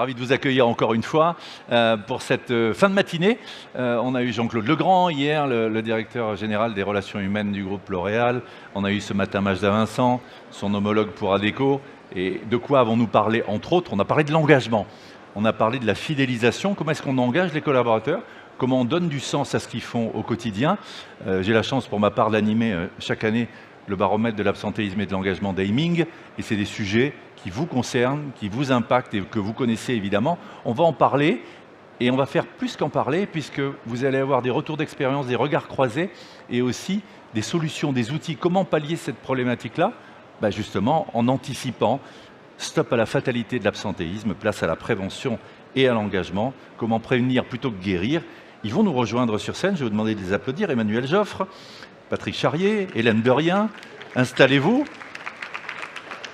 ravi de vous accueillir encore une fois pour cette fin de matinée. On a eu Jean-Claude Legrand hier, le directeur général des relations humaines du groupe L'Oréal. On a eu ce matin Majda Vincent, son homologue pour Adecco. Et de quoi avons-nous parlé? Entre autres, on a parlé de l'engagement. On a parlé de la fidélisation. Comment est-ce qu'on engage les collaborateurs? Comment on donne du sens à ce qu'ils font au quotidien? J'ai la chance pour ma part d'animer chaque année le baromètre de l'absentéisme et de l'engagement d'Aiming. Et c'est des sujets qui vous concernent, qui vous impactent et que vous connaissez évidemment. On va en parler et on va faire plus qu'en parler puisque vous allez avoir des retours d'expérience, des regards croisés et aussi des solutions, des outils. Comment pallier cette problématique-là? Justement, en anticipant, stop à la fatalité de l'absentéisme, place à la prévention et à l'engagement. Comment prévenir plutôt que guérir? Ils vont nous rejoindre sur scène, je vais vous demander de les applaudir. Emmanuel Joffre, Patrick Charrier, Hélène Beurrien, installez-vous.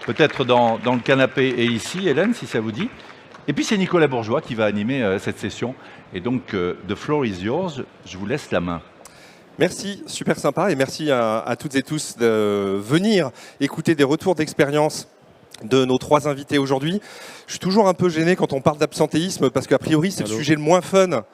Peut-être dans le canapé et ici, Hélène, si ça vous dit. Et puis c'est Nicolas Bourgeois qui va animer cette session. Et donc, the floor is yours, je vous laisse la main. Merci, super sympa, et merci à toutes et tous de venir écouter des retours d'expérience de nos trois invités aujourd'hui. Je suis toujours un peu gêné quand on parle d'absentéisme, parce qu'a priori c'est le sujet le moins fun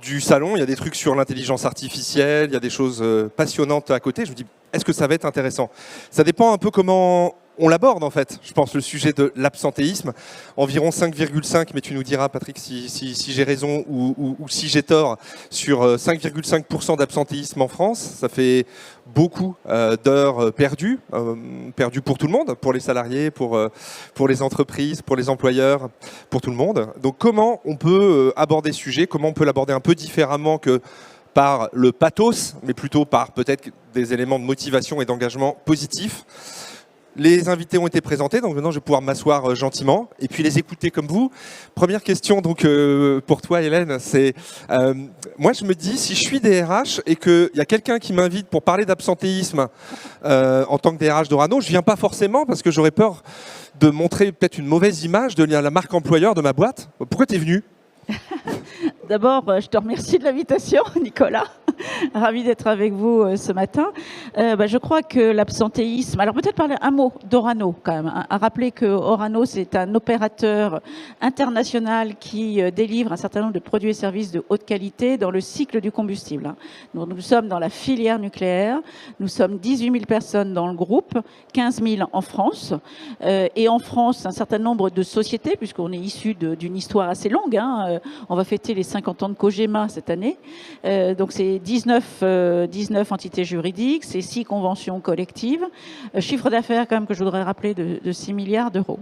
du salon. Il y a des trucs sur l'intelligence artificielle, il y a des choses passionnantes à côté. Je me dis, est-ce que ça va être intéressant? Ça dépend un peu comment on l'aborde en fait, je pense, le sujet de l'absentéisme. Environ 5,5, mais tu nous diras Patrick si j'ai raison ou si j'ai tort, sur 5,5% d'absentéisme en France. Ça fait beaucoup d'heures perdues, perdues pour tout le monde, pour les salariés, pour les entreprises, pour les employeurs, pour tout le monde. Donc comment on peut aborder ce sujet? Comment on peut l'aborder un peu différemment que par le pathos, mais plutôt par peut-être des éléments de motivation et d'engagement positifs? Les invités ont été présentés, donc maintenant je vais pouvoir m'asseoir gentiment et puis les écouter comme vous. Première question donc pour toi Hélène, c'est moi je me dis, si je suis DRH et qu'il y a quelqu'un qui m'invite pour parler d'absentéisme en tant que DRH d'Orano, je viens pas forcément parce que j'aurais peur de montrer peut-être une mauvaise image de la marque employeur de ma boîte. Pourquoi tu es venu? D'abord, je te remercie de l'invitation, Nicolas. Ravi d'être avec vous ce matin. Je crois que l'absentéisme... Alors peut-être parler un mot d'Orano quand même. À rappeler que Orano, c'est un opérateur international qui délivre un certain nombre de produits et services de haute qualité dans le cycle du combustible. Donc, nous sommes dans la filière nucléaire. Nous sommes 18 000 personnes dans le groupe, 15 000 en France. Et en France, un certain nombre de sociétés, puisqu'on est issu d'une histoire assez longue. On va fêter les 50 ans de Cogema cette année. Donc c'est 19 entités juridiques, c'est 6 conventions collectives, chiffre d'affaires quand même que je voudrais rappeler de 6 milliards d'euros.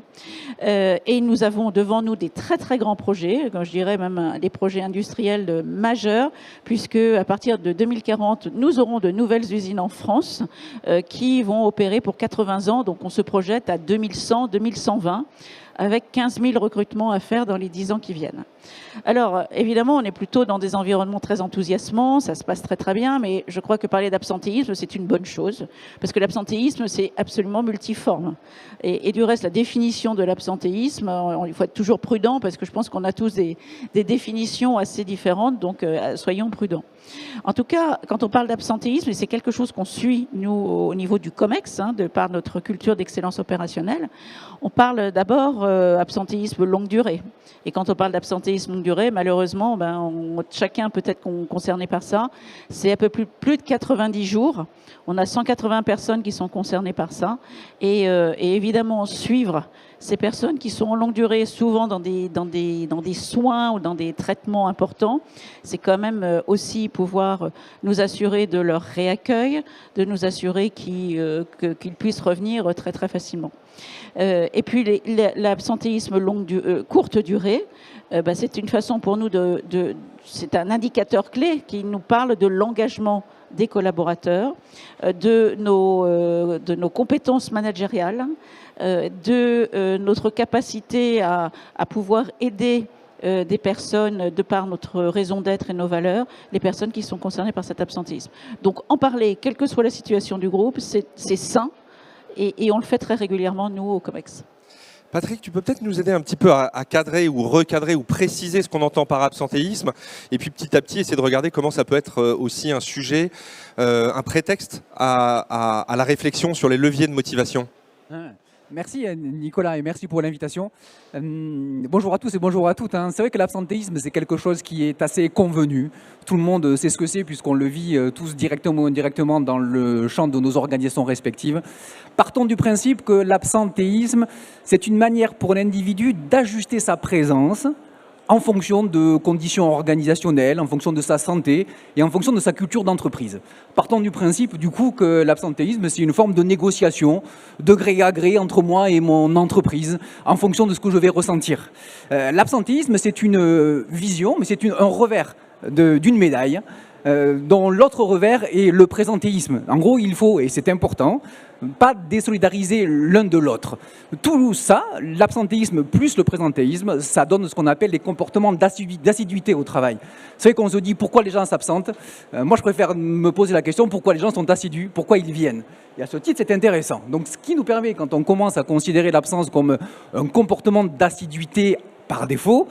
Et nous avons devant nous des très très grands projets, je dirais même des projets industriels majeurs, puisque à partir de 2040, nous aurons de nouvelles usines en France qui vont opérer pour 80 ans, donc on se projette à 2100, 2120, avec 15 000 recrutements à faire dans les 10 ans qui viennent. Alors, évidemment, on est plutôt dans des environnements très enthousiasmants, ça se passe très très bien, mais je crois que parler d'absentéisme, c'est une bonne chose, parce que l'absentéisme, c'est absolument multiforme. Et du reste, la définition de l'absentéisme, il faut être toujours prudent, parce que je pense qu'on a tous des définitions assez différentes, donc soyons prudents. En tout cas, quand on parle d'absentéisme, et c'est quelque chose qu'on suit, nous, au niveau du COMEX, de par notre culture d'excellence opérationnelle, on parle d'abord absentéisme longue durée. Et quand on parle d'absentéisme longue durée, malheureusement, chacun peut être concerné par ça. C'est à peu plus de 90 jours. On a 180 personnes qui sont concernées par ça. Et évidemment, suivre ces personnes qui sont en longue durée, souvent dans des soins ou dans des traitements importants, c'est quand même aussi pouvoir nous assurer de leur réaccueil, de nous assurer qu'ils puissent revenir très très facilement. Et puis l'absentéisme courte durée, c'est une façon pour nous c'est un indicateur clé qui nous parle de l'engagement des collaborateurs, de nos compétences managériales, de notre capacité à pouvoir aider des personnes, de par notre raison d'être et nos valeurs, les personnes qui sont concernées par cet absentéisme. Donc en parler, quelle que soit la situation du groupe, c'est sain et on le fait très régulièrement, nous, au COMEX. Patrick, tu peux peut-être nous aider un petit peu à cadrer ou recadrer ou préciser ce qu'on entend par absentéisme et puis petit à petit essayer de regarder comment ça peut être aussi un sujet, un prétexte à la réflexion sur les leviers de motivation. Merci Nicolas et merci pour l'invitation. Bonjour à tous et bonjour à toutes. C'est vrai que l'absentéisme, c'est quelque chose qui est assez convenu. Tout le monde sait ce que c'est puisqu'on le vit tous directement ou indirectement dans le champ de nos organisations respectives. Partons du principe que l'absentéisme, c'est une manière pour l'individu d'ajuster sa présence en fonction de conditions organisationnelles, en fonction de sa santé et en fonction de sa culture d'entreprise. Partons du principe, du coup, que l'absentéisme, c'est une forme de négociation, de gré à gré entre moi et mon entreprise, en fonction de ce que je vais ressentir. L'absentéisme, c'est une vision, mais c'est un revers d'une médaille, dont l'autre revers est le présentéisme. En gros, il faut, et c'est important, pas désolidariser l'un de l'autre. Tout ça, l'absentéisme plus le présentéisme, ça donne ce qu'on appelle les comportements d'assiduité au travail. C'est vrai qu'on se dit pourquoi les gens s'absentent. Moi, je préfère me poser la question pourquoi les gens sont assidus, pourquoi ils viennent. Et à ce titre, c'est intéressant. Donc, ce qui nous permet, quand on commence à considérer l'absence comme un comportement d'assiduité par défaut,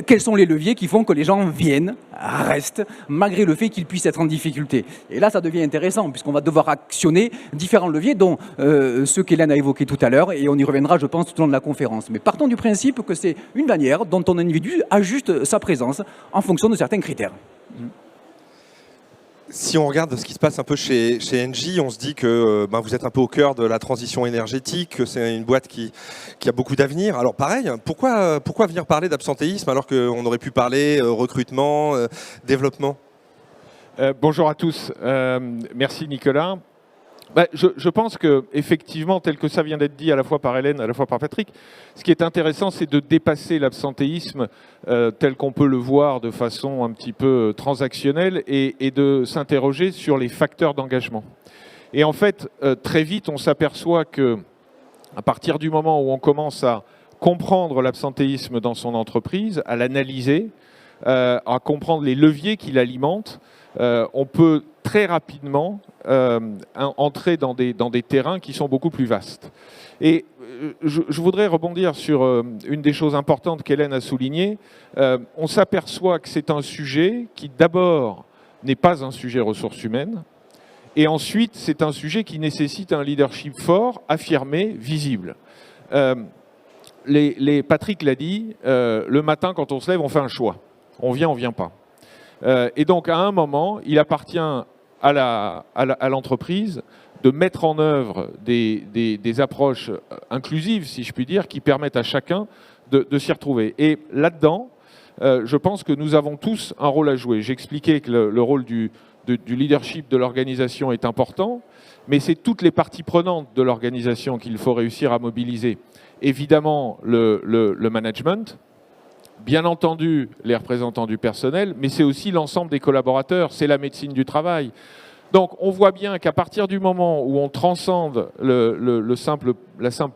quels sont les leviers qui font que les gens viennent, restent, malgré le fait qu'ils puissent être en difficulté. Et là, ça devient intéressant, puisqu'on va devoir actionner différents leviers, dont ceux qu'Hélène a évoqués tout à l'heure, et on y reviendra, je pense, tout au long de la conférence. Mais partons du principe que c'est une manière dont un individu ajuste sa présence en fonction de certains critères. Si on regarde ce qui se passe un peu chez Engie, on se dit que vous êtes un peu au cœur de la transition énergétique, que c'est une boîte qui a beaucoup d'avenir. Alors pareil, pourquoi venir parler d'absentéisme alors qu'on aurait pu parler recrutement, développement ? Bonjour à tous, merci Nicolas. Je pense qu'effectivement, tel que ça vient d'être dit à la fois par Hélène, à la fois par Patrick, ce qui est intéressant, c'est de dépasser l'absentéisme tel qu'on peut le voir de façon un petit peu transactionnelle et de s'interroger sur les facteurs d'engagement. Et en fait, très vite, on s'aperçoit que à partir du moment où on commence à comprendre l'absentéisme dans son entreprise, à l'analyser, à comprendre les leviers qui l'alimentent, on peut très rapidement entrer dans des terrains qui sont beaucoup plus vastes. Et je voudrais rebondir sur une des choses importantes qu'Hélène a soulignées. On s'aperçoit que c'est un sujet qui, d'abord, n'est pas un sujet ressources humaines, et ensuite, c'est un sujet qui nécessite un leadership fort, affirmé, visible. Patrick l'a dit, le matin, quand on se lève, on fait un choix. On vient pas. Et donc, à un moment, il appartient à l'entreprise de mettre en œuvre des approches inclusives, si je puis dire, qui permettent à chacun de s'y retrouver. Et là-dedans, je pense que nous avons tous un rôle à jouer. J'expliquais que le rôle du leadership de l'organisation est important, mais c'est toutes les parties prenantes de l'organisation qu'il faut réussir à mobiliser. Évidemment, le management, bien entendu les représentants du personnel, mais c'est aussi l'ensemble des collaborateurs, c'est la médecine du travail. Donc on voit bien qu'à partir du moment où on transcende la simple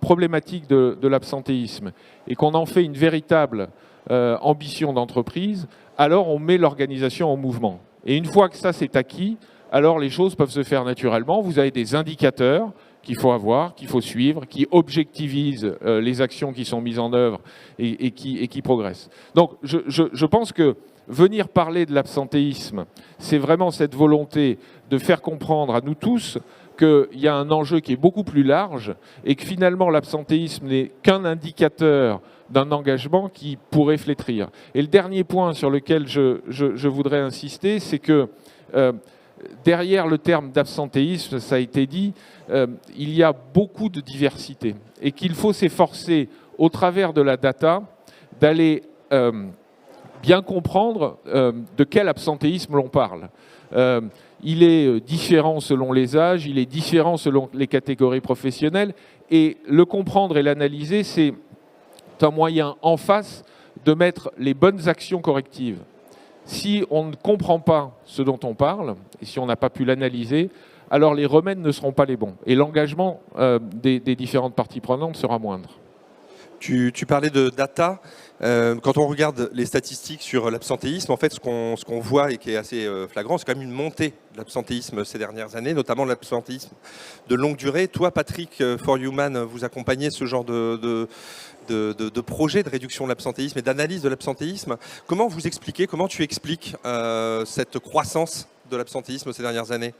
problématique de l'absentéisme et qu'on en fait une véritable ambition d'entreprise, alors on met l'organisation en mouvement. Et une fois que ça c'est acquis, alors les choses peuvent se faire naturellement. Vous avez des indicateurs qu'il faut avoir, qu'il faut suivre, qui objectivisent les actions qui sont mises en œuvre et qui progressent. Donc je pense que venir parler de l'absentéisme, c'est vraiment cette volonté de faire comprendre à nous tous qu'il y a un enjeu qui est beaucoup plus large et que finalement l'absentéisme n'est qu'un indicateur d'un engagement qui pourrait flétrir. Et le dernier point sur lequel je voudrais insister, c'est que derrière le terme d'absentéisme, ça a été dit, il y a beaucoup de diversité et qu'il faut s'efforcer au travers de la data d'aller bien comprendre de quel absentéisme l'on parle. Il est différent selon les âges, il est différent selon les catégories professionnelles et le comprendre et l'analyser, c'est un moyen en face de mettre les bonnes actions correctives. Si on ne comprend pas ce dont on parle, et si on n'a pas pu l'analyser, alors les remèdes ne seront pas les bons. Et l'engagement des différentes parties prenantes sera moindre. Tu parlais de data. Quand on regarde les statistiques sur l'absentéisme, en fait, ce qu'on voit et qui est assez flagrant, c'est quand même une montée de l'absentéisme ces dernières années, notamment l'absentéisme de longue durée. Toi, Patrick, For Human, vous accompagnez ce genre de projet de réduction de l'absentéisme et d'analyse de l'absentéisme. Comment tu expliques cette croissance de l'absentéisme ces dernières années ?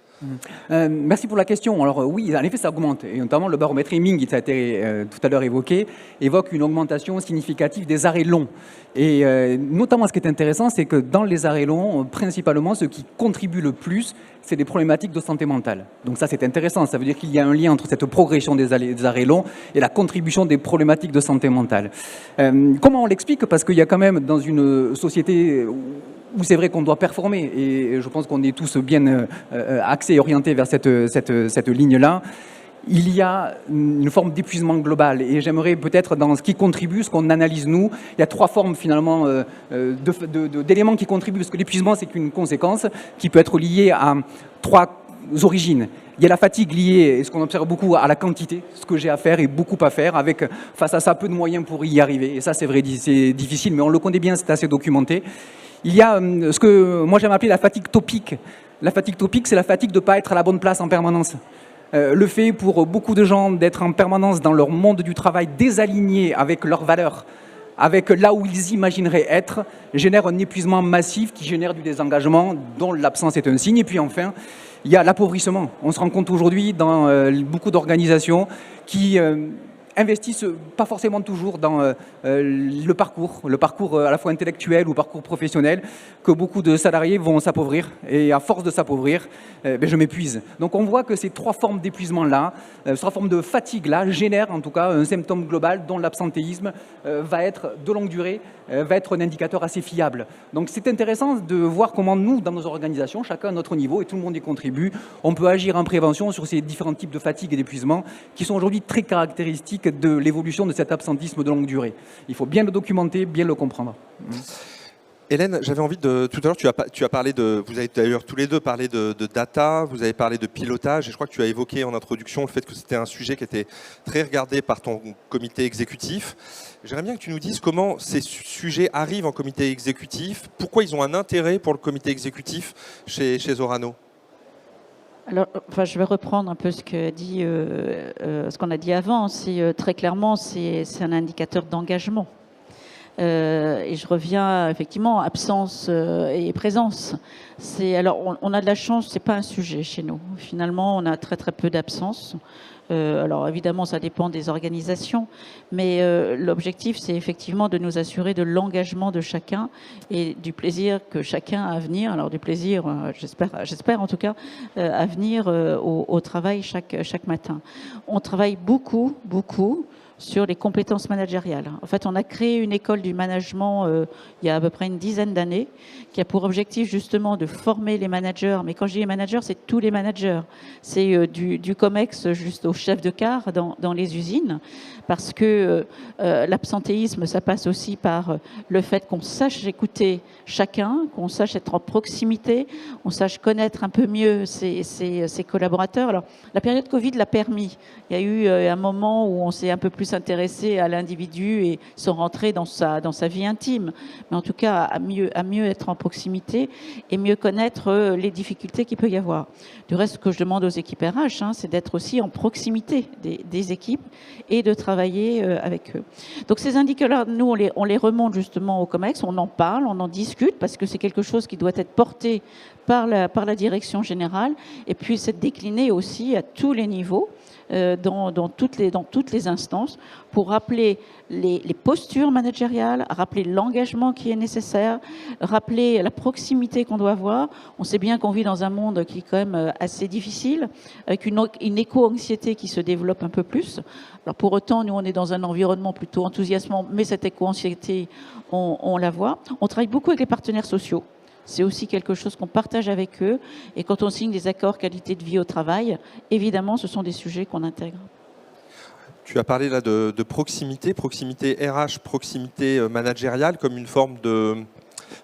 Merci pour la question. Alors oui, en effet, ça augmente. Et notamment le baromètre Hemming, qui a été tout à l'heure évoqué, évoque une augmentation significative des arrêts longs. Et notamment, ce qui est intéressant, c'est que dans les arrêts longs, principalement, ce qui contribue le plus, c'est des problématiques de santé mentale. Donc ça, c'est intéressant. Ça veut dire qu'il y a un lien entre cette progression des arrêts longs et la contribution des problématiques de santé mentale. Comment on l'explique? Parce qu'il y a quand même, dans une société où c'est vrai qu'on doit performer, et je pense qu'on est tous bien axés et orientés vers cette ligne-là, il y a une forme d'épuisement global. Et j'aimerais peut-être, dans ce qui contribue, ce qu'on analyse nous, il y a trois formes finalement d'éléments qui contribuent, parce que l'épuisement, c'est une conséquence qui peut être liée à trois origines. Il y a la fatigue liée, et ce qu'on observe beaucoup, à la quantité, ce que j'ai à faire et beaucoup à faire, avec face à ça peu de moyens pour y arriver. Et ça, c'est vrai, c'est difficile, mais on le connaît bien, c'est assez documenté. Il y a ce que moi j'aime appeler la fatigue topique. La fatigue topique, c'est la fatigue de ne pas être à la bonne place en permanence. Le fait pour beaucoup de gens d'être en permanence dans leur monde du travail désaligné avec leurs valeurs, avec là où ils imagineraient être, génère un épuisement massif qui génère du désengagement dont l'absence est un signe. Et puis enfin, il y a l'appauvrissement. On se rend compte aujourd'hui dans beaucoup d'organisations qui investissent pas forcément toujours dans le parcours à la fois intellectuel ou parcours professionnel, que beaucoup de salariés vont s'appauvrir. Et à force de s'appauvrir, je m'épuise. Donc on voit que ces trois formes d'épuisement-là, ces trois formes de fatigue-là, génèrent en tout cas un symptôme global dont l'absentéisme va être de longue durée, va être un indicateur assez fiable. Donc c'est intéressant de voir comment nous, dans nos organisations, chacun à notre niveau, et tout le monde y contribue, on peut agir en prévention sur ces différents types de fatigue et d'épuisement qui sont aujourd'hui très caractéristiques de l'évolution de cet absentisme de longue durée. Il faut bien le documenter, bien le comprendre. Hélène, j'avais envie de... Tout à l'heure, tu as parlé de... Vous avez d'ailleurs tous les deux parlé de data, vous avez parlé de pilotage, et je crois que tu as évoqué en introduction le fait que c'était un sujet qui était très regardé par ton comité exécutif. J'aimerais bien que tu nous dises comment ces sujets arrivent en comité exécutif, pourquoi ils ont un intérêt pour le comité exécutif chez Orano. Alors, je vais reprendre un peu ce qu'on a dit avant. Très clairement, c'est un indicateur d'engagement. Et je reviens effectivement absence et présence. Alors, on a de la chance, c'est pas un sujet chez nous. Finalement, on a très très peu d'absence. Alors évidemment, ça dépend des organisations, mais l'objectif, c'est effectivement de nous assurer de l'engagement de chacun et du plaisir que chacun a à venir. Alors du plaisir, j'espère en tout cas, à venir au travail chaque matin. On travaille beaucoup sur les compétences managériales. En fait, on a créé une école du management il y a à peu près une dizaine d'années qui a pour objectif justement de former les managers. Mais quand je dis les managers, c'est tous les managers. C'est du COMEX jusqu'au chef de car dans les usines. Parce que l'absentéisme, ça passe aussi par le fait qu'on sache écouter chacun, qu'on sache être en proximité, on sache connaître un peu mieux ses collaborateurs. Alors, la période Covid l'a permis. Il y a eu un moment où on s'est un peu plus intéressé à l'individu et sans rentrer dans sa vie intime. Mais en tout cas, à mieux être en proximité et mieux connaître les difficultés qu'il peut y avoir. Du reste, ce que je demande aux équipes RH, c'est d'être aussi en proximité des équipes et de travailler avec eux. Donc ces indicateurs, nous, on les remonte justement au COMEX, on en parle, on en discute, parce que c'est quelque chose qui doit être porté par la direction générale, et puis c'est décliné aussi à tous les niveaux, dans toutes les instances, pour rappeler les postures managériales, rappeler l'engagement qui est nécessaire, rappeler la proximité qu'on doit avoir. On sait bien qu'on vit dans un monde qui est quand même assez difficile, avec une éco-anxiété qui se développe un peu plus. Alors pour autant, nous, on est dans un environnement plutôt enthousiasmant, mais cette éco-anxiété, on la voit. On travaille beaucoup avec les partenaires sociaux. C'est aussi quelque chose qu'on partage avec eux. Et quand on signe des accords qualité de vie au travail, évidemment, ce sont des sujets qu'on intègre. Tu as parlé là de proximité RH, proximité managériale, comme une forme de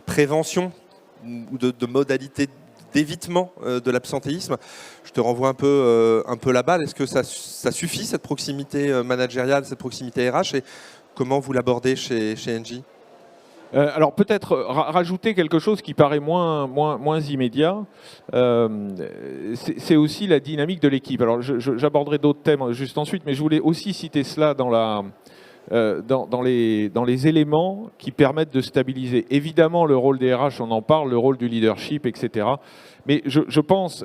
prévention ou de modalité d'évitement de l'absentéisme. Je te renvoie un peu la balle. Est-ce que ça suffit, cette proximité managériale, cette proximité RH, et comment vous l'abordez chez Engie ? Alors peut-être rajouter quelque chose qui paraît moins immédiat, c'est aussi la dynamique de l'équipe. Alors j'aborderai d'autres thèmes juste ensuite, mais je voulais aussi citer cela dans dans les éléments qui permettent de stabiliser. Évidemment, le rôle des RH, on en parle, le rôle du leadership, etc. Mais je pense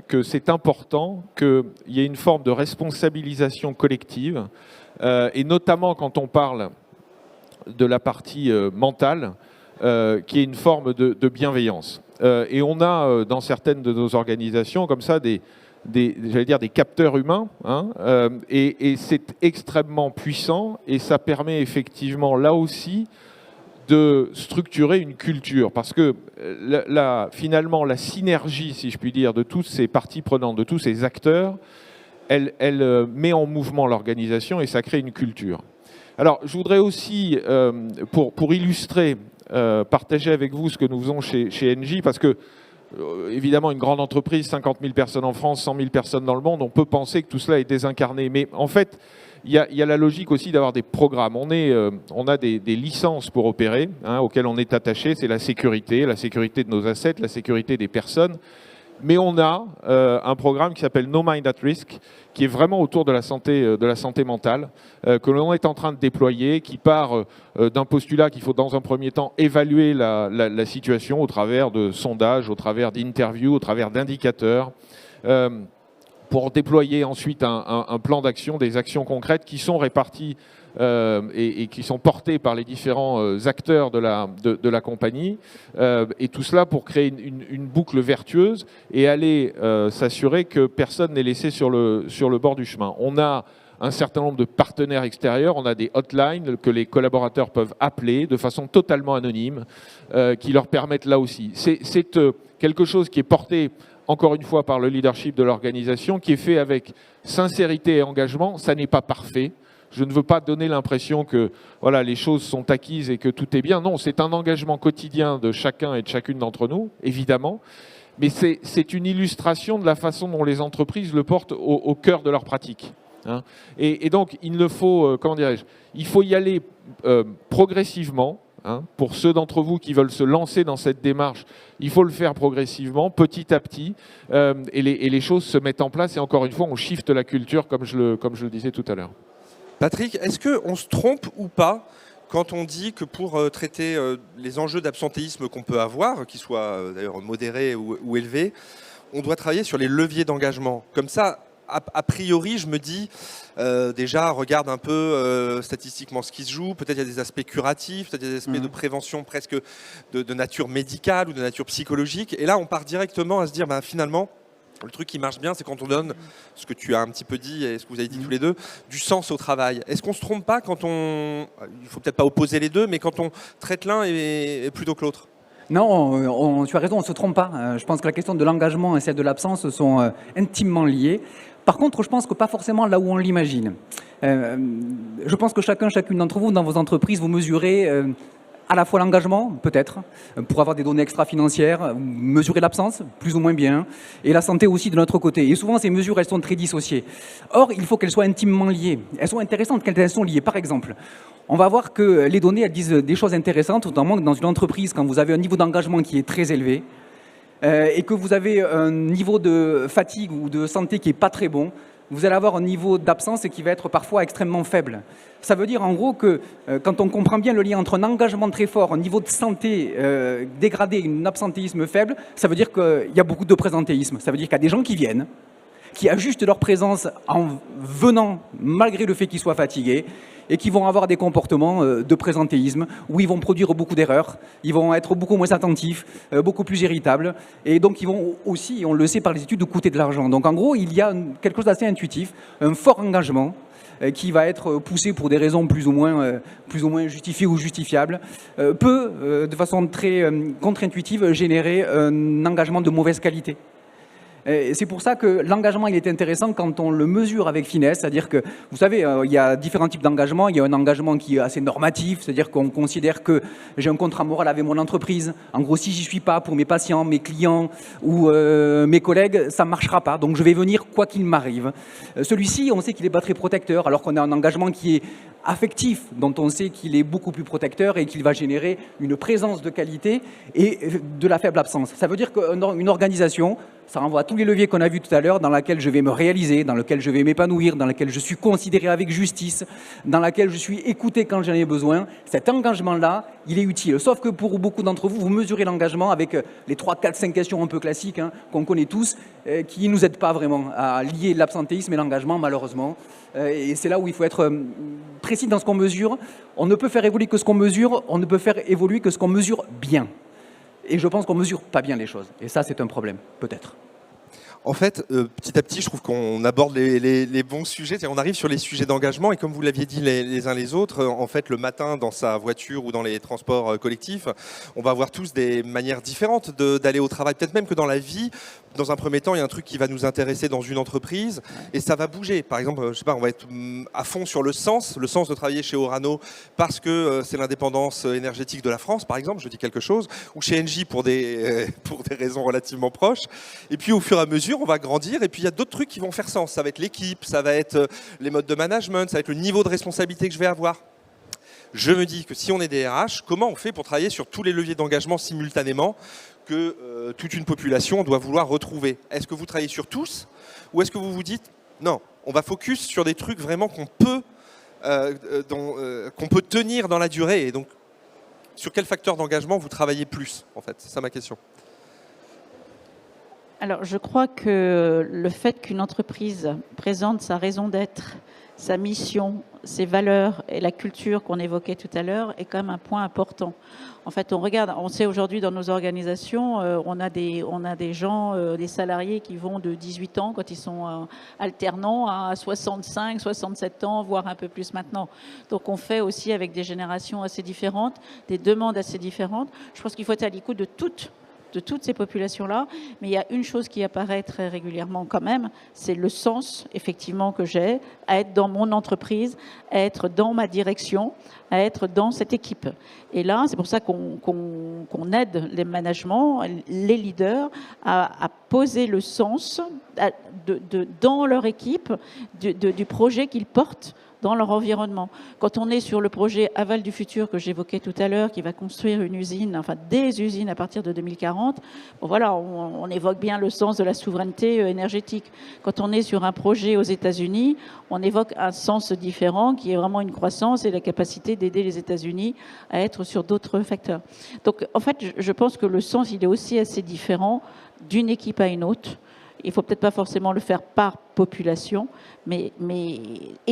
que c'est important qu'il y ait une forme de responsabilisation collective, et notamment quand on parle de la partie mentale, qui est une forme de bienveillance. Et on a dans certaines de nos organisations comme ça j'allais dire des capteurs humains, hein, et c'est extrêmement puissant et ça permet effectivement là aussi de structurer une culture, parce que finalement la synergie, si je puis dire, de toutes ces parties prenantes, de tous ces acteurs, elle met en mouvement l'organisation et ça crée une culture. Alors je voudrais aussi, pour illustrer, partager avec vous ce que nous faisons chez Engie, parce que évidemment, une grande entreprise, 50 000 personnes en France, 100 000 personnes dans le monde, on peut penser que tout cela est désincarné. Mais en fait, il y a la logique aussi d'avoir des programmes. On a des licences pour opérer, hein, auxquelles on est attaché. C'est la sécurité de nos assets, la sécurité des personnes. Mais on a un programme qui s'appelle No Mind at Risk, qui est vraiment autour de la santé mentale, que l'on est en train de déployer, qui part d'un postulat qu'il faut dans un premier temps évaluer la situation au travers de sondages, au travers d'interviews, au travers d'indicateurs, pour déployer ensuite un plan d'action, des actions concrètes qui sont réparties et qui sont portés par les différents acteurs de la compagnie, et tout cela pour créer une boucle vertueuse et aller s'assurer que personne n'est laissé sur le bord du chemin. On a un certain nombre de partenaires extérieurs, on a des hotlines que les collaborateurs peuvent appeler de façon totalement anonyme, qui leur permettent là aussi. C'est quelque chose qui est porté encore une fois par le leadership de l'organisation, qui est fait avec sincérité et engagement. Ça n'est pas parfait. Je ne veux pas donner l'impression que voilà, les choses sont acquises et que tout est bien. Non, c'est un engagement quotidien de chacun et de chacune d'entre nous, évidemment. Mais c'est une illustration de la façon dont les entreprises le portent au cœur de leur pratique. Hein. Et donc, il faut y aller progressivement. Hein. Pour ceux d'entre vous qui veulent se lancer dans cette démarche, il faut le faire progressivement, petit à petit, et les choses se mettent en place. Et encore une fois, on shift la culture, comme je le disais tout à l'heure. Patrick, est-ce qu'on se trompe ou pas quand on dit que pour traiter les enjeux d'absentéisme qu'on peut avoir, qu'ils soient d'ailleurs modérés ou élevés, on doit travailler sur les leviers d'engagement? Comme ça, a priori, je me dis, déjà, regarde un peu statistiquement ce qui se joue, peut-être il y a des aspects curatifs, peut-être des aspects de prévention presque de nature médicale ou de nature psychologique. Et là, on part directement à se dire, ben, finalement, le truc qui marche bien, c'est quand on donne, ce que tu as un petit peu dit et ce que vous avez dit tous les deux, du sens au travail. Est-ce qu'on ne se trompe pas quand il ne faut peut-être pas opposer les deux, mais quand on traite l'un plutôt que l'autre? Non, tu as raison, on ne se trompe pas. Je pense que la question de l'engagement et celle de l'absence sont intimement liées. Par contre, je pense que pas forcément là où on l'imagine. Je pense que chacune d'entre vous, dans vos entreprises, vous mesurez à la fois l'engagement, peut-être, pour avoir des données extra-financières, mesurer l'absence, plus ou moins bien, et la santé aussi de notre côté. Et souvent, ces mesures, elles sont très dissociées. Or, il faut qu'elles soient intimement liées. Elles sont intéressantes quand elles sont liées. Par exemple, on va voir que les données, elles disent des choses intéressantes, notamment que dans une entreprise, quand vous avez un niveau d'engagement qui est très élevé, et que vous avez un niveau de fatigue ou de santé qui n'est pas très bon, vous allez avoir un niveau d'absence qui va être parfois extrêmement faible. Ça veut dire en gros que quand on comprend bien le lien entre un engagement très fort, un niveau de santé dégradé et un absentéisme faible, ça veut dire qu'il y a beaucoup de présentéisme. Ça veut dire qu'il y a des gens qui viennent, qui ajustent leur présence en venant malgré le fait qu'ils soient fatigués, et qui vont avoir des comportements de présentéisme, où ils vont produire beaucoup d'erreurs, ils vont être beaucoup moins attentifs, beaucoup plus irritables, et donc ils vont aussi, on le sait par les études, coûter de l'argent. Donc en gros, il y a quelque chose d'assez intuitif, un fort engagement qui va être poussé pour des raisons plus ou moins justifiées ou justifiables, peut, de façon très contre-intuitive, générer un engagement de mauvaise qualité. C'est pour ça que l'engagement il est intéressant quand on le mesure avec finesse, c'est-à-dire que, vous savez, il y a différents types d'engagement. Il y a un engagement qui est assez normatif, c'est-à-dire qu'on considère que j'ai un contrat moral avec mon entreprise. En gros, si j'y suis pas pour mes patients, mes clients ou mes collègues, ça ne marchera pas, donc je vais venir quoi qu'il m'arrive. Celui-ci, on sait qu'il n'est pas très protecteur, alors qu'on a un engagement qui est affectif, dont on sait qu'il est beaucoup plus protecteur et qu'il va générer une présence de qualité et de la faible absence. Ça veut dire qu'une organisation, Ça renvoie à tous les leviers qu'on a vus tout à l'heure, dans lesquels je vais me réaliser, dans lesquels je vais m'épanouir, dans lesquels je suis considéré avec justice, dans lesquels je suis écouté quand j'en ai besoin. Cet engagement-là, il est utile. Sauf que pour beaucoup d'entre vous, vous mesurez l'engagement avec les 3, 4, 5 questions un peu classiques qu'on connaît tous, qui ne nous aident pas vraiment à lier l'absentéisme et l'engagement, malheureusement. Et c'est là où il faut être précis dans ce qu'on mesure. On ne peut faire évoluer que ce qu'on mesure, on ne peut faire évoluer que ce qu'on mesure bien. Et je pense qu'on ne mesure pas bien les choses. Et ça, c'est un problème, peut-être. En fait, petit à petit, je trouve qu'on aborde les bons sujets. On arrive sur les sujets d'engagement et comme vous l'aviez dit les uns les autres, en fait, le matin, dans sa voiture ou dans les transports collectifs, on va avoir tous des manières différentes d'aller au travail. Peut-être même que dans la vie, dans un premier temps, il y a un truc qui va nous intéresser dans une entreprise et ça va bouger. Par exemple, je sais pas, on va être à fond sur le sens de travailler chez Orano parce que c'est l'indépendance énergétique de la France, par exemple, je dis quelque chose, ou chez Engie pour des raisons relativement proches. Et puis, au fur et à mesure, on va grandir et puis il y a d'autres trucs qui vont faire sens. Ça va être l'équipe, ça va être les modes de management, ça va être le niveau de responsabilité que je vais avoir. Je me dis que si on est des RH, comment on fait pour travailler sur tous les leviers d'engagement simultanément que toute une population doit vouloir retrouver? Est-ce que vous travaillez sur tous ou est-ce que vous vous dites non, on va focus sur des trucs vraiment qu'on peut tenir dans la durée et donc sur quel facteur d'engagement vous travaillez plus en fait? C'est ça ma question. Alors, je crois que le fait qu'une entreprise présente sa raison d'être, sa mission, ses valeurs et la culture qu'on évoquait tout à l'heure est quand même un point important. En fait, on sait aujourd'hui dans nos organisations, on a des gens, des salariés qui vont de 18 ans quand ils sont alternants à 65, 67 ans, voire un peu plus maintenant. Donc, on fait aussi avec des générations assez différentes, des demandes assez différentes. Je pense qu'il faut être à l'écoute de toutes ces populations-là, mais il y a une chose qui apparaît très régulièrement quand même, c'est le sens, effectivement, que j'ai à être dans mon entreprise, à être dans ma direction, à être dans cette équipe. Et là, c'est pour ça qu'on aide les managements, les leaders, à poser le sens dans leur équipe du projet qu'ils portent dans leur environnement. Quand on est sur le projet Aval du futur que j'évoquais tout à l'heure, qui va construire une usine, enfin des usines à partir de 2040, bon voilà, on évoque bien le sens de la souveraineté énergétique. Quand on est sur un projet aux États-Unis, on évoque un sens différent qui est vraiment une croissance et la capacité d'aider les États-Unis à être sur d'autres facteurs. Donc en fait, je pense que le sens, il est aussi assez différent d'une équipe à une autre. Il ne faut peut-être pas forcément le faire par population, et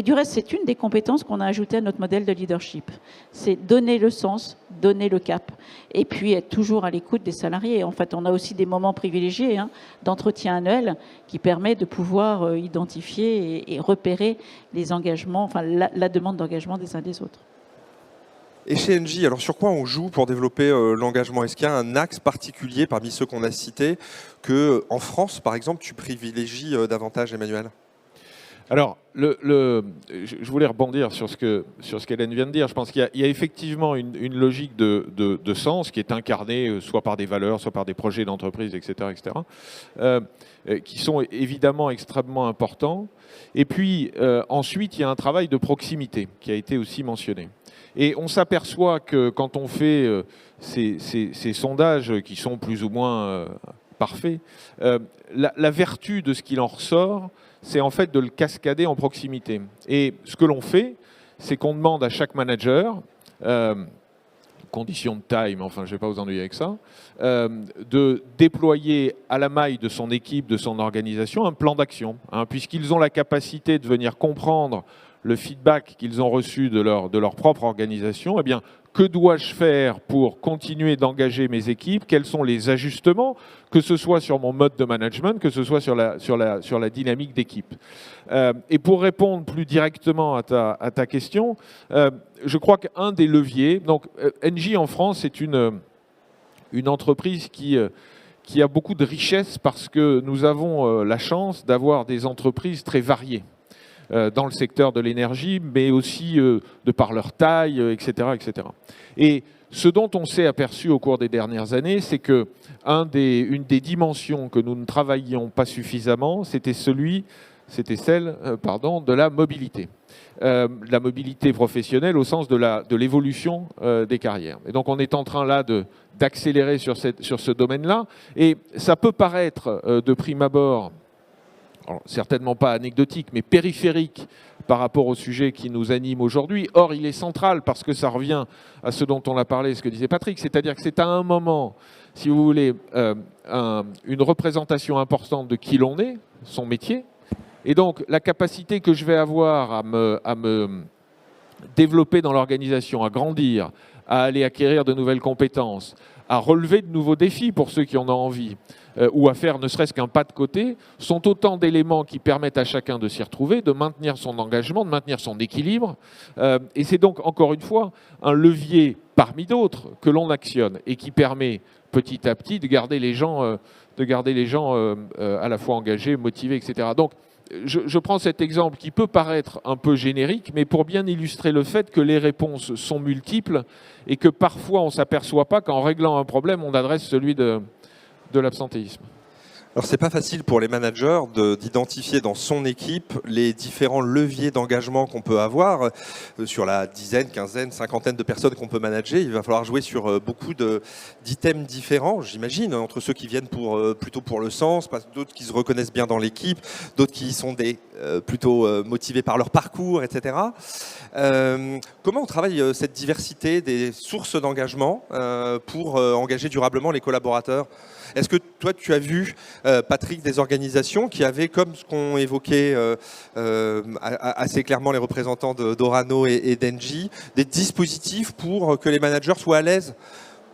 du reste, c'est une des compétences qu'on a ajoutées à notre modèle de leadership. C'est donner le sens, donner le cap, et puis être toujours à l'écoute des salariés. En fait, on a aussi des moments privilégiés d'entretien annuel qui permet de pouvoir identifier et repérer les engagements, enfin la demande d'engagement des uns des autres. Et chez Engie, alors sur quoi on joue pour développer l'engagement? Est-ce qu'il y a un axe particulier parmi ceux qu'on a cités que, en France, par exemple, tu privilégies davantage, Emmanuel? Alors, je voulais rebondir sur ce qu'Hélène vient de dire. Je pense qu'il y a effectivement une logique de sens qui est incarnée soit par des valeurs, soit par des projets d'entreprise, etc., qui sont évidemment extrêmement importants. Et puis, ensuite, il y a un travail de proximité qui a été aussi mentionné. Et on s'aperçoit que quand on fait ces sondages qui sont plus ou moins parfaits, la vertu de ce qu'il en ressort, c'est en fait de le cascader en proximité. Et ce que l'on fait, c'est qu'on demande à chaque manager, condition de taille, mais enfin je ne vais pas vous ennuyer avec ça, de déployer à la maille de son équipe, de son organisation, un plan d'action, puisqu'ils ont la capacité de venir comprendre le feedback qu'ils ont reçu de leur propre organisation. Eh bien, que dois-je faire pour continuer d'engager mes équipes? Quels sont les ajustements, que ce soit sur mon mode de management, que ce soit sur la dynamique d'équipe? Et pour répondre plus directement à ta question, je crois qu'un des leviers, donc Engie en France, c'est une entreprise qui a beaucoup de richesse parce que nous avons la chance d'avoir des entreprises très variées dans le secteur de l'énergie, mais aussi de par leur taille, etc., etc. Et ce dont on s'est aperçu au cours des dernières années, c'est qu'une des dimensions que nous ne travaillions pas suffisamment, c'était celui c'était celle de la mobilité. La mobilité professionnelle au sens de l'évolution des carrières. Et donc on est en train là d'accélérer sur ce domaine-là. Et ça peut paraître de prime abord, alors, certainement pas anecdotique, mais périphérique par rapport au sujet qui nous anime aujourd'hui. Or, il est central parce que ça revient à ce dont on a parlé, ce que disait Patrick, c'est-à-dire que c'est à un moment, si vous voulez, une représentation importante de qui l'on est, son métier, et donc la capacité que je vais avoir à me développer dans l'organisation, à grandir, à aller acquérir de nouvelles compétences, à relever de nouveaux défis pour ceux qui en ont envie, ou à faire ne serait-ce qu'un pas de côté, sont autant d'éléments qui permettent à chacun de s'y retrouver, de maintenir son engagement, de maintenir son équilibre. Et c'est donc, encore une fois, un levier parmi d'autres que l'on actionne et qui permet petit à petit de garder les gens, à la fois engagés, motivés, etc. Donc, je prends cet exemple qui peut paraître un peu générique, mais pour bien illustrer le fait que les réponses sont multiples et que parfois on ne s'aperçoit pas qu'en réglant un problème, on adresse celui de l'absentéisme. Alors, c'est pas facile pour les managers d'identifier dans son équipe les différents leviers d'engagement qu'on peut avoir. Sur la dizaine, quinzaine, cinquantaine de personnes qu'on peut manager, il va falloir jouer sur beaucoup d'items différents, j'imagine, entre ceux qui viennent plutôt pour le sens, d'autres qui se reconnaissent bien dans l'équipe, d'autres qui sont plutôt motivés par leur parcours, etc. Comment on travaille cette diversité des sources d'engagement pour engager durablement les collaborateurs ? Est-ce que toi, tu as vu, Patrick, des organisations qui avaient, comme ce qu'ont évoqué assez clairement les représentants d'Orano et d'Engie, des dispositifs pour que les managers soient à l'aise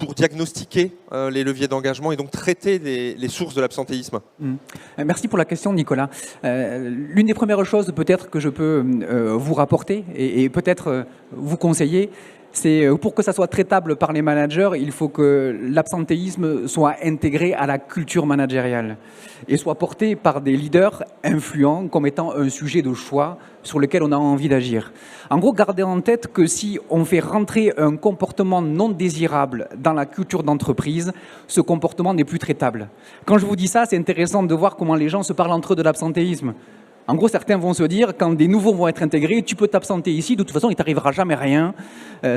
pour diagnostiquer les leviers d'engagement et donc traiter les sources de l'absentéisme? Merci pour la question, Nicolas. L'une des premières choses peut-être que je peux vous rapporter et peut-être vous conseiller, c'est pour que ça soit traitable par les managers, il faut que l'absentéisme soit intégré à la culture managériale et soit porté par des leaders influents comme étant un sujet de choix sur lequel on a envie d'agir. En gros, gardez en tête que si on fait rentrer un comportement non désirable dans la culture d'entreprise, ce comportement n'est plus traitable. Quand je vous dis ça, c'est intéressant de voir comment les gens se parlent entre eux de l'absentéisme. En gros, certains vont se dire, quand des nouveaux vont être intégrés, tu peux t'absenter ici, de toute façon, il ne t'arrivera jamais rien.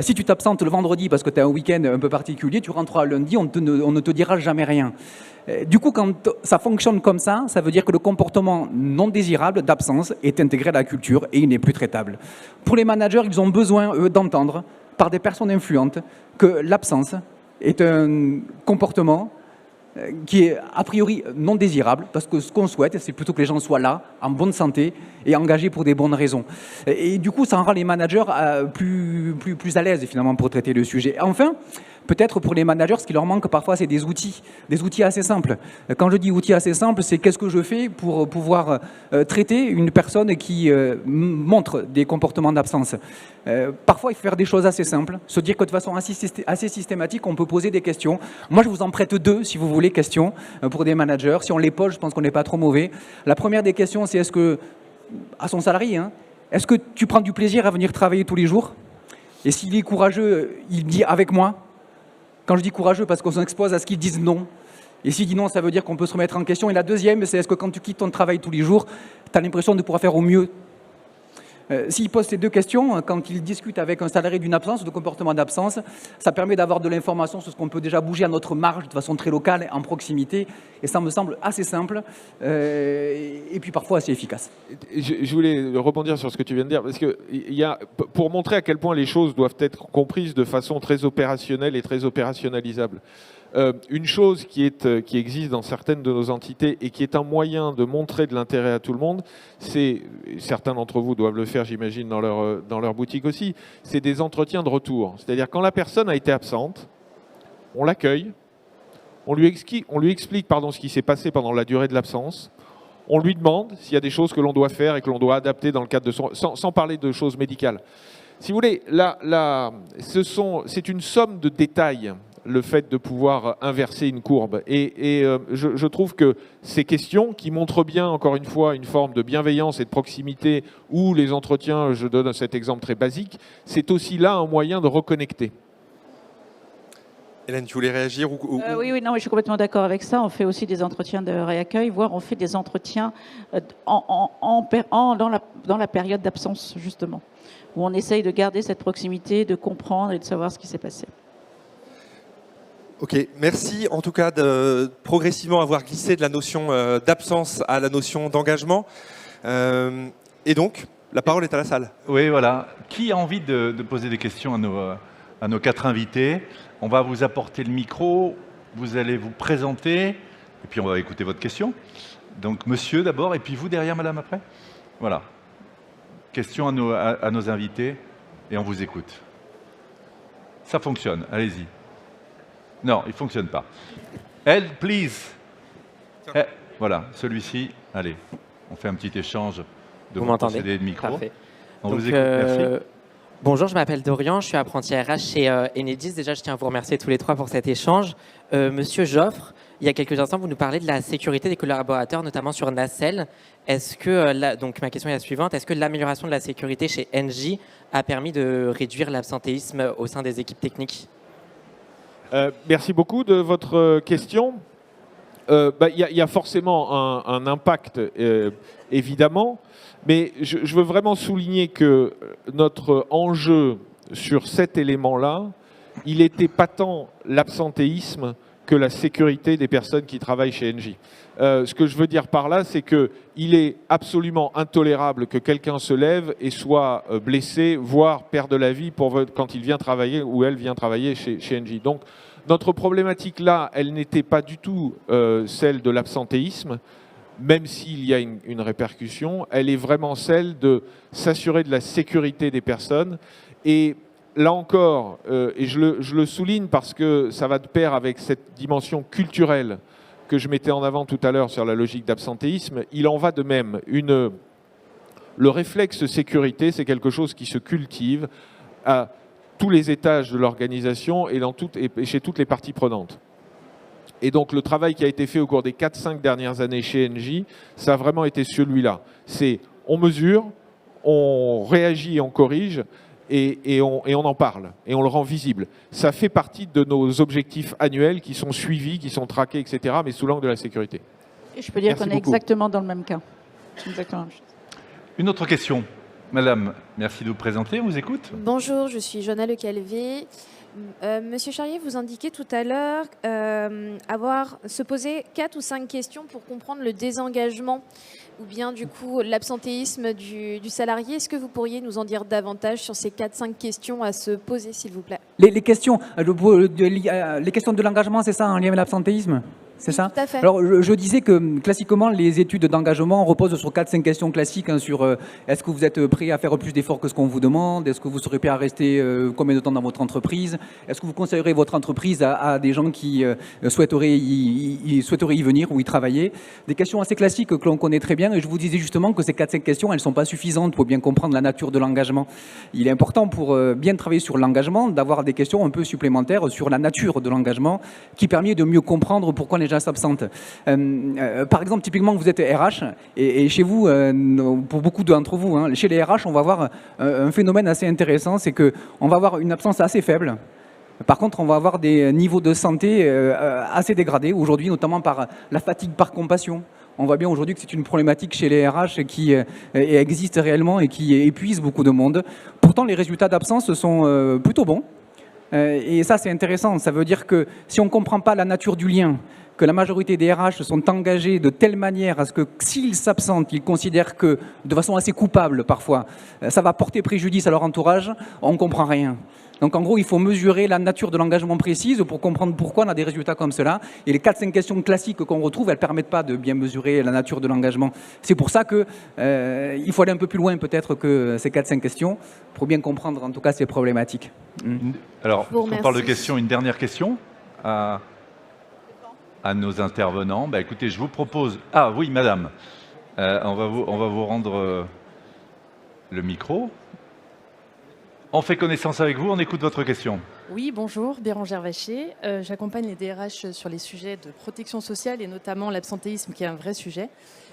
Si tu t'absentes le vendredi parce que tu as un week-end un peu particulier, tu rentreras lundi, on ne te dira jamais rien. Du coup, quand ça fonctionne comme ça veut dire que le comportement non désirable d'absence est intégré à la culture et il n'est plus traitable. Pour les managers, ils ont besoin, eux, d'entendre par des personnes influentes que l'absence est un comportement qui est a priori non désirable, parce que ce qu'on souhaite, c'est plutôt que les gens soient là, en bonne santé et engagés pour des bonnes raisons. Et du coup, ça rend les managers plus à l'aise finalement pour traiter le sujet. Enfin, peut-être pour les managers, ce qui leur manque parfois, c'est des outils assez simples. Quand je dis outils assez simples, c'est qu'est-ce que je fais pour pouvoir traiter une personne qui montre des comportements d'absence. Parfois, il faut faire des choses assez simples, se dire que de façon assez systématique, on peut poser des questions. Moi, je vous en prête 2, si vous voulez, questions pour des managers. Si on les pose, je pense qu'on n'est pas trop mauvais. La première des questions, c'est est-ce que, à son salarié, est-ce que tu prends du plaisir à venir travailler tous les jours? Et s'il est courageux, il dit avec moi. Quand je dis courageux, parce qu'on s'expose à ce qu'ils disent non. Et s'il dit non, ça veut dire qu'on peut se remettre en question. Et la deuxième, c'est est-ce que quand tu quittes ton travail tous les jours, tu as l'impression de pouvoir faire au mieux? S'il pose ces 2 questions, quand il discute avec un salarié d'une absence ou de comportement d'absence, ça permet d'avoir de l'information sur ce qu'on peut déjà bouger à notre marge de façon très locale, en proximité. Et ça me semble assez simple et puis parfois assez efficace. Je voulais rebondir sur ce que tu viens de dire, parce que pour montrer à quel point les choses doivent être comprises de façon très opérationnelle et très opérationnalisable. Une chose qui existe dans certaines de nos entités et qui est un moyen de montrer de l'intérêt à tout le monde, c'est, certains d'entre vous doivent le faire, j'imagine, dans leur boutique aussi, c'est des entretiens de retour. C'est-à-dire quand la personne a été absente, on l'accueille, on lui explique ce qui s'est passé pendant la durée de l'absence, on lui demande s'il y a des choses que l'on doit faire et que l'on doit adapter dans le cadre de sans parler de choses médicales. Si vous voulez, c'est une somme de détails, le fait de pouvoir inverser une courbe. Et je trouve que ces questions, qui montrent bien, encore une fois, une forme de bienveillance et de proximité, ou les entretiens, je donne cet exemple très basique, c'est aussi là un moyen de reconnecter. Hélène, tu voulais réagir Oui, non, mais je suis complètement d'accord avec ça. On fait aussi des entretiens de réaccueil, voire on fait des entretiens dans la période d'absence, justement, où on essaye de garder cette proximité, de comprendre et de savoir ce qui s'est passé. Ok, merci en tout cas de progressivement avoir glissé de la notion d'absence à la notion d'engagement. Et donc, la parole est à la salle. Oui, voilà. Qui a envie de poser des questions à nos 4 invités? On va vous apporter le micro, vous allez vous présenter, et puis on va écouter votre question. Donc monsieur d'abord, et puis vous derrière madame après. Voilà. Question à nos invités, et on vous écoute. Ça fonctionne, allez-y. Non, il ne fonctionne pas. Elle, please. Voilà, celui-ci, allez. On fait un petit échange de vos procédés de micro. Parfait. On vous écoute, merci. Bonjour, je m'appelle Dorian, je suis apprenti RH chez Enedis. Déjà, je tiens à vous remercier tous les trois pour cet échange. Monsieur Joffre, il y a quelques instants, vous nous parlez de la sécurité des collaborateurs, notamment sur Nacelle. Est-ce que, donc ma question est la suivante, est-ce que l'amélioration de la sécurité chez Engie a permis de réduire l'absentéisme au sein des équipes techniques? Merci beaucoup de votre question. Y a forcément un impact, évidemment. Mais je veux vraiment souligner que notre enjeu sur cet élément-là, il était pas tant l'absentéisme que la sécurité des personnes qui travaillent chez Engie. Ce que je veux dire par là, c'est qu'il est absolument intolérable que quelqu'un se lève et soit blessé, voire perde la vie quand il vient travailler ou elle vient travailler chez Engie. Donc notre problématique là, elle n'était pas du tout celle de l'absentéisme, même s'il y a une répercussion, elle est vraiment celle de s'assurer de la sécurité des personnes. Et là encore, et je le souligne parce que ça va de pair avec cette dimension culturelle que je mettais en avant tout à l'heure sur la logique d'absentéisme, il en va de même. Le réflexe sécurité, c'est quelque chose qui se cultive à tous les étages de l'organisation et chez toutes les parties prenantes. Et donc le travail qui a été fait au cours des 4-5 dernières années chez Engie, ça a vraiment été celui-là. C'est on mesure, on réagit, on corrige et on en parle et on le rend visible. Ça fait partie de nos objectifs annuels qui sont suivis, qui sont traqués, etc., mais sous l'angle de la sécurité. Et je peux dire qu'on est exactement dans le même cas. Exactement la même chose. Une autre question. Madame, merci de vous présenter, on vous écoute. Bonjour, je suis Joanna Le Calvé. Monsieur Charrier, vous indiquez tout à l'heure se poser 4 ou 5 questions pour comprendre le désengagement ou bien du coup l'absentéisme du salarié. Est-ce que vous pourriez nous en dire davantage sur ces 4-5 questions à se poser, s'il vous plaît? Les questions de l'engagement, c'est ça, en lien avec l'absentéisme? C'est ça? Tout à fait. Alors, je disais que classiquement, les études d'engagement reposent sur 4-5 questions classiques sur est-ce que vous êtes prêt à faire plus d'efforts que ce qu'on vous demande? Est-ce que vous serez prêt à rester combien de temps dans votre entreprise? Est-ce que vous conseillerez votre entreprise à des gens qui souhaiteraient y venir ou y travailler? Des questions assez classiques que l'on connaît très bien. Et je vous disais justement que ces 4-5 questions, elles ne sont pas suffisantes pour bien comprendre la nature de l'engagement. Il est important pour bien travailler sur l'engagement d'avoir des questions un peu supplémentaires sur la nature de l'engagement qui permet de mieux comprendre pourquoi les gens s'absentent. Par exemple, typiquement, vous êtes RH et chez vous, pour beaucoup d'entre vous, chez les RH, on va avoir un phénomène assez intéressant, c'est qu'on va avoir une absence assez faible. Par contre, on va avoir des niveaux de santé assez dégradés aujourd'hui, notamment par la fatigue par compassion. On voit bien aujourd'hui que c'est une problématique chez les RH qui existe réellement et qui épuise beaucoup de monde. Pourtant, les résultats d'absence sont plutôt bons. Et ça, c'est intéressant. Ça veut dire que si on ne comprend pas la nature du lien, que la majorité des RH sont engagés de telle manière à ce que s'ils s'absentent, ils considèrent que, de façon assez coupable parfois, ça va porter préjudice à leur entourage, on ne comprend rien. Donc en gros, il faut mesurer la nature de l'engagement précise pour comprendre pourquoi on a des résultats comme cela. Et les 4-5 questions classiques qu'on retrouve, elles ne permettent pas de bien mesurer la nature de l'engagement. C'est pour ça qu'il faut aller un peu plus loin peut-être que ces 4-5 questions pour bien comprendre en tout cas ces problématiques. Alors, on parle de questions, une dernière question à nos intervenants. Écoutez, je vous propose... Ah oui, madame. On va vous rendre le micro. On fait connaissance avec vous, on écoute votre question. Oui, bonjour, Bérangère Vacher. J'accompagne les DRH sur les sujets de protection sociale et notamment l'absentéisme qui est un vrai sujet.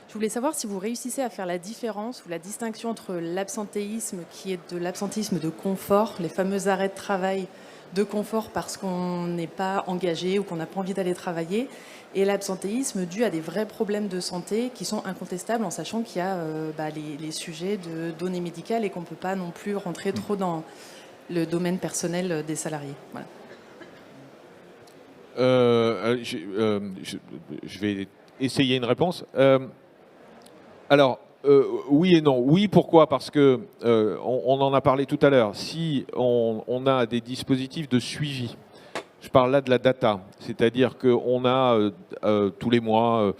Je voulais savoir si vous réussissez à faire la différence ou la distinction entre l'absentéisme qui est de l'absentéisme de confort, les fameux arrêts de travail de confort parce qu'on n'est pas engagé ou qu'on n'a pas envie d'aller travailler, et l'absentéisme dû à des vrais problèmes de santé qui sont incontestables, en sachant qu'il y a les sujets de données médicales et qu'on ne peut pas non plus rentrer trop dans le domaine personnel des salariés. Voilà. Je vais essayer une réponse. Alors, oui et non. Oui, pourquoi? Parce que, on en a parlé tout à l'heure, si on a des dispositifs de suivi, je parle là de la data, c'est-à-dire qu'on a tous les mois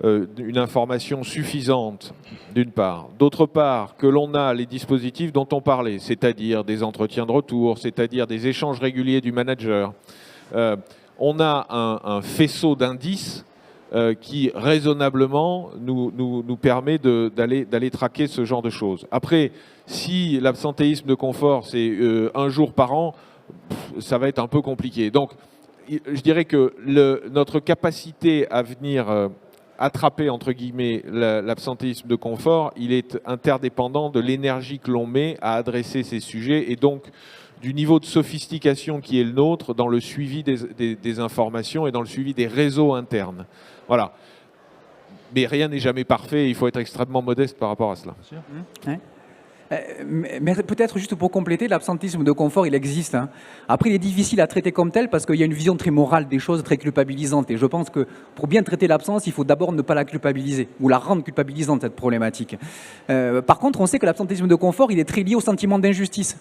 une information suffisante, d'une part. D'autre part, que l'on a les dispositifs dont on parlait, c'est-à-dire des entretiens de retour, c'est-à-dire des échanges réguliers du manager. On a un faisceau d'indices qui raisonnablement nous permet d'aller traquer ce genre de choses. Après, si l'absentéisme de confort, c'est un jour par an, ça va être un peu compliqué. Donc, je dirais que notre capacité à venir attraper, entre guillemets, l'absentéisme de confort, il est interdépendant de l'énergie que l'on met à adresser ces sujets et donc du niveau de sophistication qui est le nôtre dans le suivi des informations et dans le suivi des réseaux internes. Voilà. Mais rien n'est jamais parfait, il faut être extrêmement modeste par rapport à cela. Mais peut-être juste pour compléter, l'absentéisme de confort, il existe. Hein. Après, il est difficile à traiter comme tel parce qu'il y a une vision très morale des choses, très culpabilisante. Et je pense que pour bien traiter l'absence, il faut d'abord ne pas la culpabiliser ou la rendre culpabilisante, cette problématique. Par contre, on sait que l'absentéisme de confort, il est très lié au sentiment d'injustice.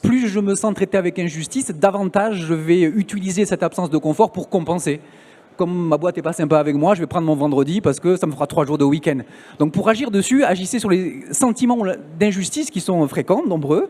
Plus je me sens traité avec injustice, davantage je vais utiliser cette absence de confort pour compenser. Comme ma boîte n'est pas sympa avec moi, je vais prendre mon vendredi parce que ça me fera 3 jours de week-end. Donc pour agir dessus, agissez sur les sentiments d'injustice qui sont fréquents, nombreux,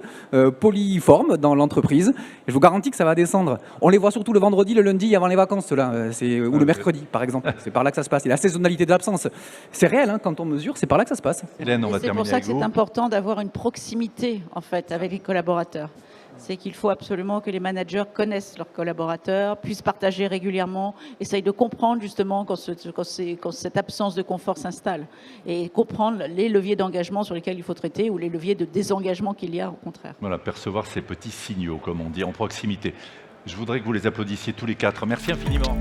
polyformes dans l'entreprise. Et je vous garantis que ça va descendre. On les voit surtout le vendredi, le lundi avant les vacances, là, ou le mercredi par exemple. C'est par là que ça se passe. Et la saisonnalité de l'absence, c'est réel hein, quand on mesure, c'est par là que ça se passe. Hélène, on va terminer avec vous. C'est pour ça que c'est important d'avoir une proximité en fait avec les collaborateurs. C'est qu'il faut absolument que les managers connaissent leurs collaborateurs, puissent partager régulièrement, essayent de comprendre justement quand cette absence de confort s'installe et comprendre les leviers d'engagement sur lesquels il faut traiter ou les leviers de désengagement qu'il y a au contraire. Voilà, percevoir ces petits signaux, comme on dit, en proximité. Je voudrais que vous les applaudissiez tous les 4. Merci infiniment.